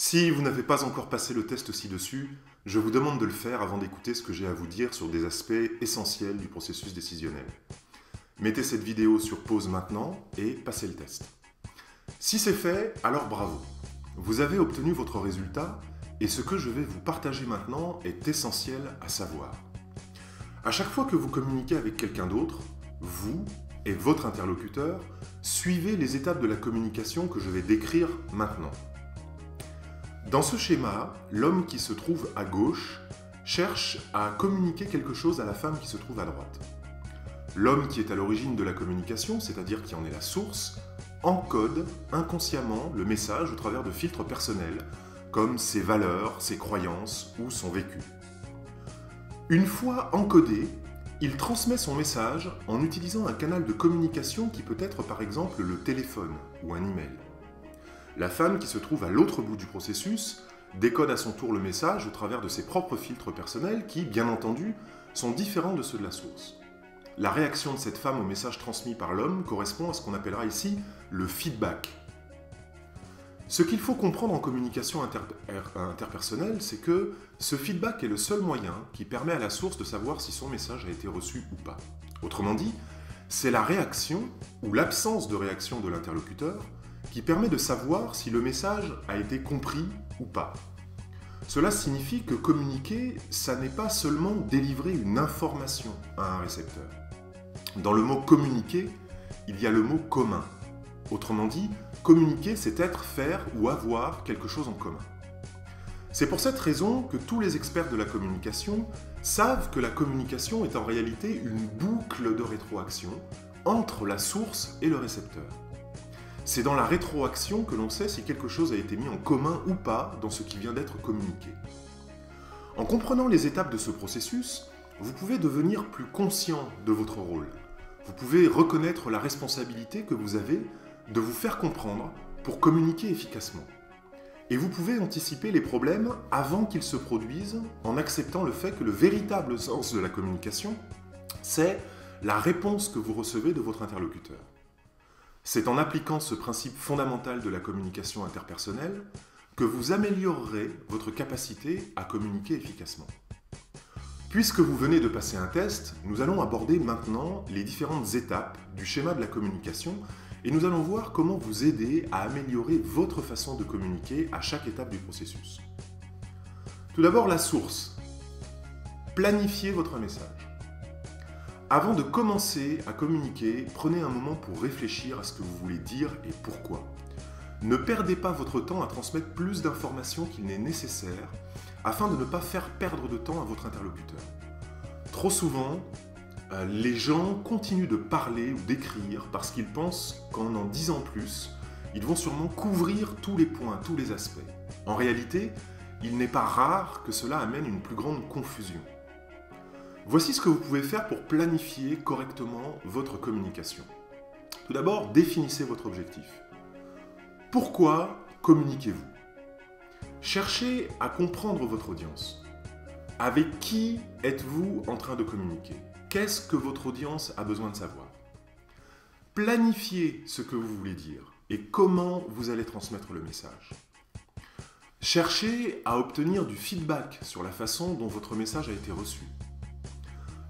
Si vous n'avez pas encore passé le test ci-dessus, je vous demande de le faire avant d'écouter ce que j'ai à vous dire sur des aspects essentiels du processus décisionnel. Mettez cette vidéo sur pause maintenant et passez le test. Si c'est fait, alors bravo. Vous avez obtenu votre résultat et ce que je vais vous partager maintenant est essentiel à savoir. À chaque fois que vous communiquez avec quelqu'un d'autre, vous et votre interlocuteur suivez les étapes de la communication que je vais décrire maintenant. Dans ce schéma, l'homme qui se trouve à gauche cherche à communiquer quelque chose à la femme qui se trouve à droite. L'homme qui est à l'origine de la communication, c'est-à-dire qui en est la source, encode inconsciemment le message au travers de filtres personnels, comme ses valeurs, ses croyances ou son vécu. Une fois encodé, il transmet son message en utilisant un canal de communication qui peut être par exemple le téléphone ou un email. La femme qui se trouve à l'autre bout du processus décode à son tour le message au travers de ses propres filtres personnels qui, bien entendu, sont différents de ceux de la source. La réaction de cette femme au message transmis par l'homme correspond à ce qu'on appellera ici le feedback. Ce qu'il faut comprendre en communication interpersonnelle, c'est que ce feedback est le seul moyen qui permet à la source de savoir si son message a été reçu ou pas. Autrement dit, c'est la réaction ou l'absence de réaction de l'interlocuteur qui permet de savoir si le message a été compris ou pas. Cela signifie que communiquer, ça n'est pas seulement délivrer une information à un récepteur. Dans le mot communiquer, il y a le mot commun. Autrement dit, communiquer, c'est être, faire ou avoir quelque chose en commun. C'est pour cette raison que tous les experts de la communication savent que la communication est en réalité une boucle de rétroaction entre la source et le récepteur. C'est dans la rétroaction que l'on sait si quelque chose a été mis en commun ou pas dans ce qui vient d'être communiqué. En comprenant les étapes de ce processus, vous pouvez devenir plus conscient de votre rôle. Vous pouvez reconnaître la responsabilité que vous avez de vous faire comprendre pour communiquer efficacement. Et vous pouvez anticiper les problèmes avant qu'ils se produisent en acceptant le fait que le véritable sens de la communication, c'est la réponse que vous recevez de votre interlocuteur. C'est en appliquant ce principe fondamental de la communication interpersonnelle que vous améliorerez votre capacité à communiquer efficacement. Puisque vous venez de passer un test, nous allons aborder maintenant les différentes étapes du schéma de la communication et nous allons voir comment vous aider à améliorer votre façon de communiquer à chaque étape du processus. Tout d'abord, la source. Planifiez votre message. Avant de commencer à communiquer, prenez un moment pour réfléchir à ce que vous voulez dire et pourquoi. Ne perdez pas votre temps à transmettre plus d'informations qu'il n'est nécessaire afin de ne pas faire perdre de temps à votre interlocuteur. Trop souvent, les gens continuent de parler ou d'écrire parce qu'ils pensent qu'en en disant plus, ils vont sûrement couvrir tous les points, tous les aspects. En réalité, il n'est pas rare que cela amène une plus grande confusion. Voici ce que vous pouvez faire pour planifier correctement votre communication. Tout d'abord, définissez votre objectif. Pourquoi communiquez-vous? Cherchez à comprendre votre audience. Avec qui êtes-vous en train de communiquer? Qu'est-ce que votre audience a besoin de savoir? Planifiez ce que vous voulez dire et comment vous allez transmettre le message. Cherchez à obtenir du feedback sur la façon dont votre message a été reçu.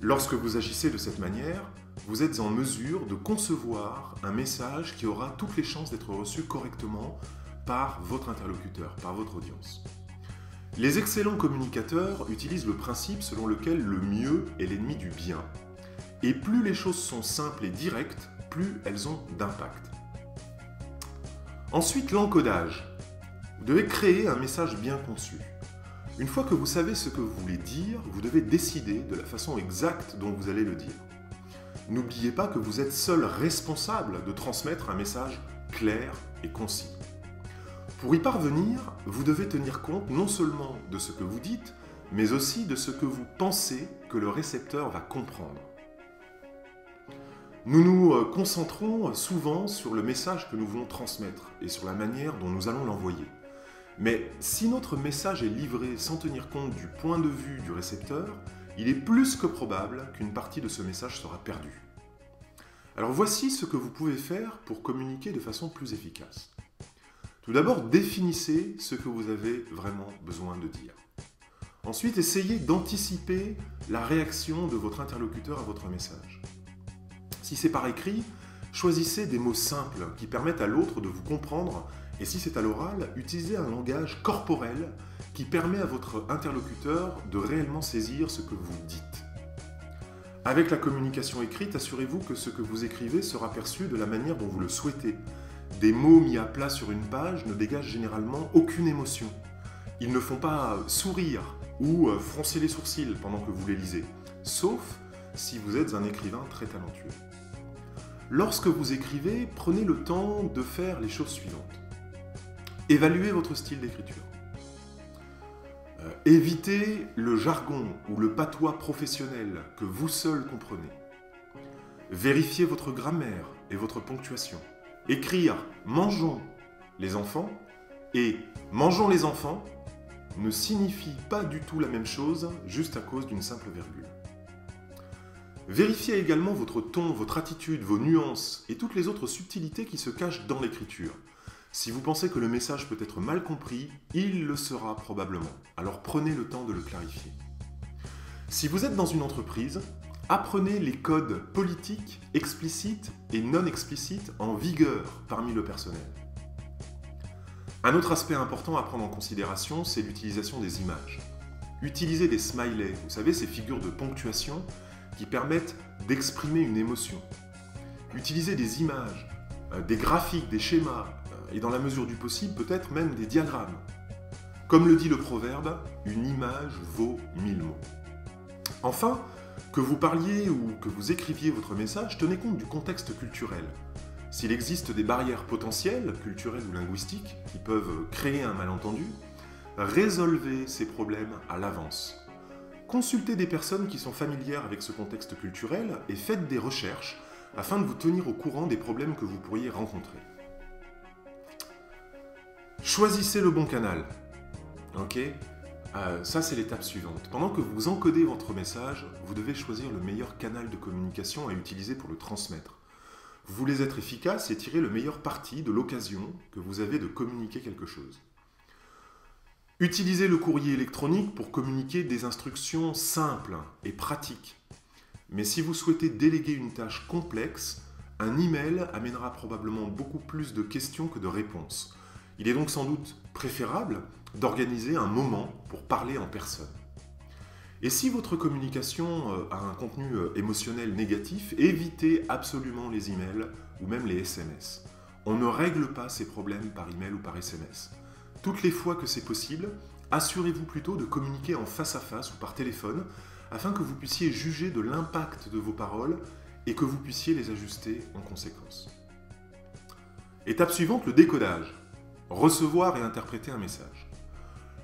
Lorsque vous agissez de cette manière, vous êtes en mesure de concevoir un message qui aura toutes les chances d'être reçu correctement par votre interlocuteur, par votre audience. Les excellents communicateurs utilisent le principe selon lequel le mieux est l'ennemi du bien. Et plus les choses sont simples et directes, plus elles ont d'impact. Ensuite, l'encodage. Vous devez créer un message bien conçu. Une fois que vous savez ce que vous voulez dire, vous devez décider de la façon exacte dont vous allez le dire. N'oubliez pas que vous êtes seul responsable de transmettre un message clair et concis. Pour y parvenir, vous devez tenir compte non seulement de ce que vous dites, mais aussi de ce que vous pensez que le récepteur va comprendre. Nous nous concentrons souvent sur le message que nous voulons transmettre et sur la manière dont nous allons l'envoyer. Mais si notre message est livré sans tenir compte du point de vue du récepteur, il est plus que probable qu'une partie de ce message sera perdue. Alors voici ce que vous pouvez faire pour communiquer de façon plus efficace. Tout d'abord, définissez ce que vous avez vraiment besoin de dire. Ensuite, essayez d'anticiper la réaction de votre interlocuteur à votre message. Si c'est par écrit, choisissez des mots simples qui permettent à l'autre de vous comprendre, et si c'est à l'oral, utilisez un langage corporel qui permet à votre interlocuteur de réellement saisir ce que vous dites. Avec la communication écrite, assurez-vous que ce que vous écrivez sera perçu de la manière dont vous le souhaitez. Des mots mis à plat sur une page ne dégagent généralement aucune émotion. Ils ne font pas sourire ou froncer les sourcils pendant que vous les lisez, sauf si vous êtes un écrivain très talentueux. Lorsque vous écrivez, prenez le temps de faire les choses suivantes. Évaluez votre style d'écriture. Évitez le jargon ou le patois professionnel que vous seul comprenez. Vérifiez votre grammaire et votre ponctuation. Écrire « mangeons les enfants » et « mangeons les enfants » ne signifie pas du tout la même chose juste à cause d'une simple virgule. Vérifiez également votre ton, votre attitude, vos nuances et toutes les autres subtilités qui se cachent dans l'écriture. Si vous pensez que le message peut être mal compris, il le sera probablement. Alors prenez le temps de le clarifier. Si vous êtes dans une entreprise, apprenez les codes politiques, explicites et non explicites en vigueur parmi le personnel. Un autre aspect important à prendre en considération, c'est l'utilisation des images. Utilisez des smileys, vous savez, ces figures de ponctuation qui permettent d'exprimer une émotion. Utilisez des images, des graphiques, des schémas, et dans la mesure du possible, peut-être même des diagrammes. Comme le dit le proverbe, une image vaut 1000 mots. Enfin, que vous parliez ou que vous écriviez votre message, tenez compte du contexte culturel. S'il existe des barrières potentielles, culturelles ou linguistiques, qui peuvent créer un malentendu, résolvez ces problèmes à l'avance. Consultez des personnes qui sont familières avec ce contexte culturel et faites des recherches afin de vous tenir au courant des problèmes que vous pourriez rencontrer. Choisissez le bon canal. Ok ? Ça, c'est l'étape suivante. Pendant que vous encodez votre message, vous devez choisir le meilleur canal de communication à utiliser pour le transmettre. Vous voulez être efficace et tirer le meilleur parti de l'occasion que vous avez de communiquer quelque chose. Utilisez le courrier électronique pour communiquer des instructions simples et pratiques. Mais si vous souhaitez déléguer une tâche complexe, un email amènera probablement beaucoup plus de questions que de réponses. Il est donc sans doute préférable d'organiser un moment pour parler en personne. Et si votre communication a un contenu émotionnel négatif, évitez absolument les emails ou même les SMS. On ne règle pas ces problèmes par email ou par SMS. Toutes les fois que c'est possible, assurez-vous plutôt de communiquer en face à face ou par téléphone afin que vous puissiez juger de l'impact de vos paroles et que vous puissiez les ajuster en conséquence. Étape suivante, le décodage. Recevoir et interpréter un message.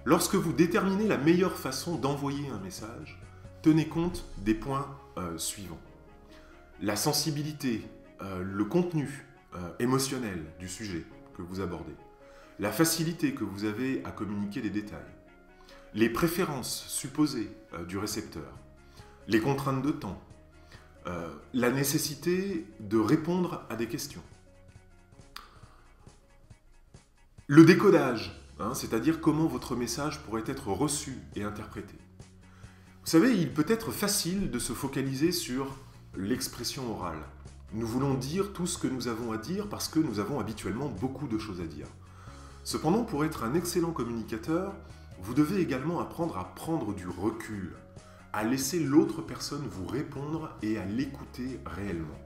Lorsque vous déterminez la meilleure façon d'envoyer un message, tenez compte des points suivants. La sensibilité, le contenu émotionnel du sujet que vous abordez, la facilité que vous avez à communiquer les détails, les préférences supposées du récepteur, les contraintes de temps, la nécessité de répondre à des questions. Le décodage, c'est-à-dire comment votre message pourrait être reçu et interprété. Vous savez, il peut être facile de se focaliser sur l'expression orale. Nous voulons dire tout ce que nous avons à dire parce que nous avons habituellement beaucoup de choses à dire. Cependant, pour être un excellent communicateur, vous devez également apprendre à prendre du recul, à laisser l'autre personne vous répondre et à l'écouter réellement.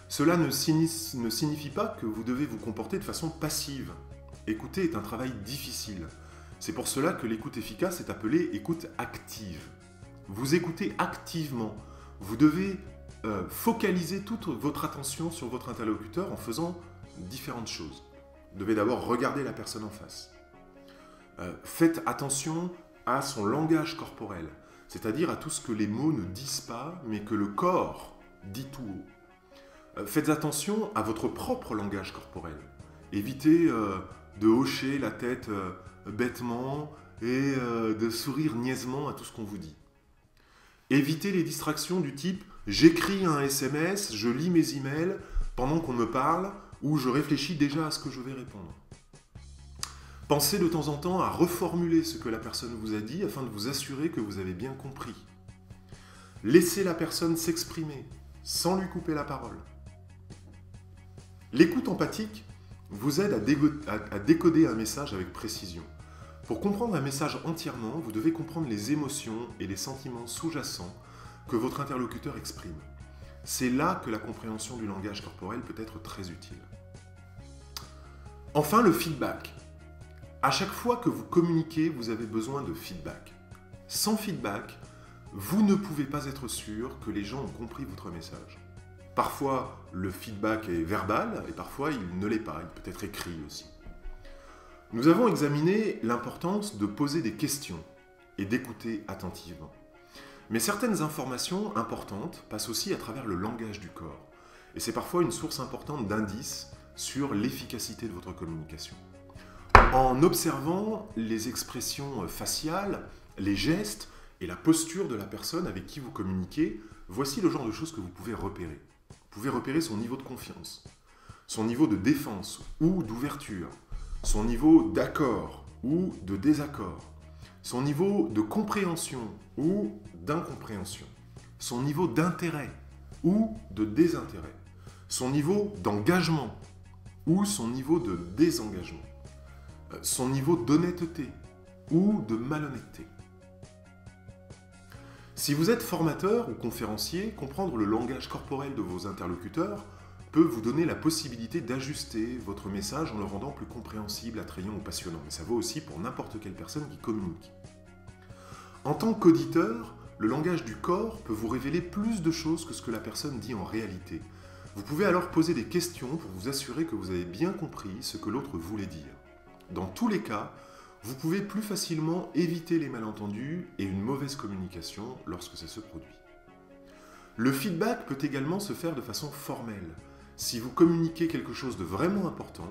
Cela ne signifie pas que vous devez vous comporter de façon passive. Écouter est un travail difficile. C'est pour cela que l'écoute efficace est appelée écoute active. Vous écoutez activement. Vous devez focaliser toute votre attention sur votre interlocuteur en faisant différentes choses. Vous devez d'abord regarder la personne en face. Faites attention à son langage corporel, c'est-à-dire à tout ce que les mots ne disent pas, mais que le corps dit tout haut. Faites attention à votre propre langage corporel. Évitez de hocher la tête bêtement et de sourire niaisement à tout ce qu'on vous dit. Évitez les distractions du type « j'écris un SMS, je lis mes emails pendant qu'on me parle » ou « je réfléchis déjà à ce que je vais répondre ». Pensez de temps en temps à reformuler ce que la personne vous a dit afin de vous assurer que vous avez bien compris. Laissez la personne s'exprimer sans lui couper la parole. L'écoute empathique vous aide à décoder un message avec précision. Pour comprendre un message entièrement, vous devez comprendre les émotions et les sentiments sous-jacents que votre interlocuteur exprime. C'est là que la compréhension du langage corporel peut être très utile. Enfin, le feedback. À chaque fois que vous communiquez, vous avez besoin de feedback. Sans feedback, vous ne pouvez pas être sûr que les gens ont compris votre message. Parfois, le feedback est verbal et parfois il ne l'est pas, il peut être écrit aussi. Nous avons examiné l'importance de poser des questions et d'écouter attentivement. Mais certaines informations importantes passent aussi à travers le langage du corps. Et c'est parfois une source importante d'indices sur l'efficacité de votre communication. En observant les expressions faciales, les gestes et la posture de la personne avec qui vous communiquez, voici le genre de choses que vous pouvez repérer. Vous pouvez repérer son niveau de confiance, son niveau de défense ou d'ouverture, son niveau d'accord ou de désaccord, son niveau de compréhension ou d'incompréhension, son niveau d'intérêt ou de désintérêt, son niveau d'engagement ou son niveau de désengagement, son niveau d'honnêteté ou de malhonnêteté. Si vous êtes formateur ou conférencier, comprendre le langage corporel de vos interlocuteurs peut vous donner la possibilité d'ajuster votre message en le rendant plus compréhensible, attrayant ou passionnant. Mais ça vaut aussi pour n'importe quelle personne qui communique. En tant qu'auditeur, le langage du corps peut vous révéler plus de choses que ce que la personne dit en réalité. Vous pouvez alors poser des questions pour vous assurer que vous avez bien compris ce que l'autre voulait dire. Dans tous les cas, vous pouvez plus facilement éviter les malentendus et une mauvaise communication lorsque ça se produit. Le feedback peut également se faire de façon formelle. Si vous communiquez quelque chose de vraiment important,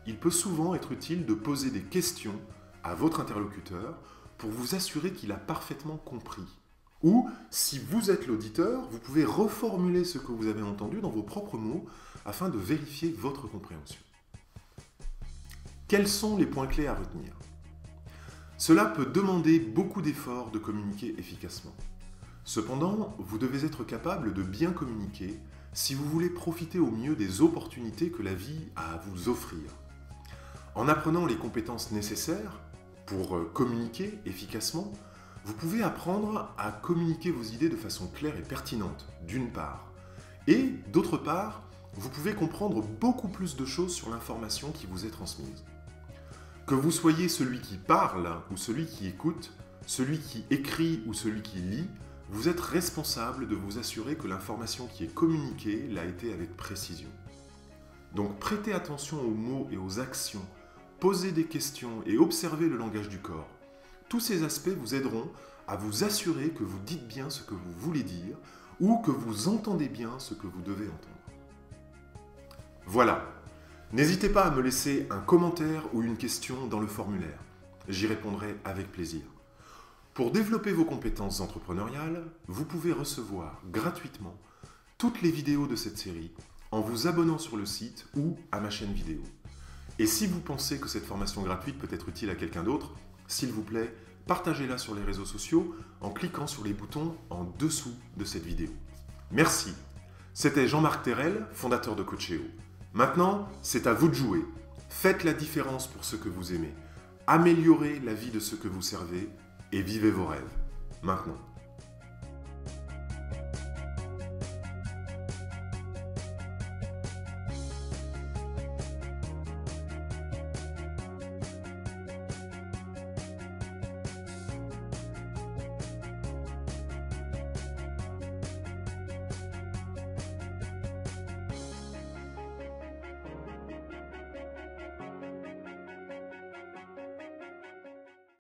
il peut souvent être utile de poser des questions à votre interlocuteur pour vous assurer qu'il a parfaitement compris. Ou, si vous êtes l'auditeur, vous pouvez reformuler ce que vous avez entendu dans vos propres mots afin de vérifier votre compréhension. Quels sont les points clés à retenir ? Cela peut demander beaucoup d'efforts de communiquer efficacement. Cependant, vous devez être capable de bien communiquer si vous voulez profiter au mieux des opportunités que la vie a à vous offrir. En apprenant les compétences nécessaires pour communiquer efficacement, vous pouvez apprendre à communiquer vos idées de façon claire et pertinente, d'une part. Et, d'autre part, vous pouvez comprendre beaucoup plus de choses sur l'information qui vous est transmise. Que vous soyez celui qui parle ou celui qui écoute, celui qui écrit ou celui qui lit, vous êtes responsable de vous assurer que l'information qui est communiquée l'a été avec précision. Donc prêtez attention aux mots et aux actions, posez des questions et observez le langage du corps. Tous ces aspects vous aideront à vous assurer que vous dites bien ce que vous voulez dire ou que vous entendez bien ce que vous devez entendre. Voilà. N'hésitez pas à me laisser un commentaire ou une question dans le formulaire. J'y répondrai avec plaisir. Pour développer vos compétences entrepreneuriales, vous pouvez recevoir gratuitement toutes les vidéos de cette série en vous abonnant sur le site ou à ma chaîne vidéo. Et si vous pensez que cette formation gratuite peut être utile à quelqu'un d'autre, s'il vous plaît, partagez-la sur les réseaux sociaux en cliquant sur les boutons en dessous de cette vidéo. Merci. C'était Jean-Marc Terrel, fondateur de Coachéo. Maintenant, c'est à vous de jouer. Faites la différence pour ceux que vous aimez. Améliorez la vie de ceux que vous servez et vivez vos rêves. Maintenant.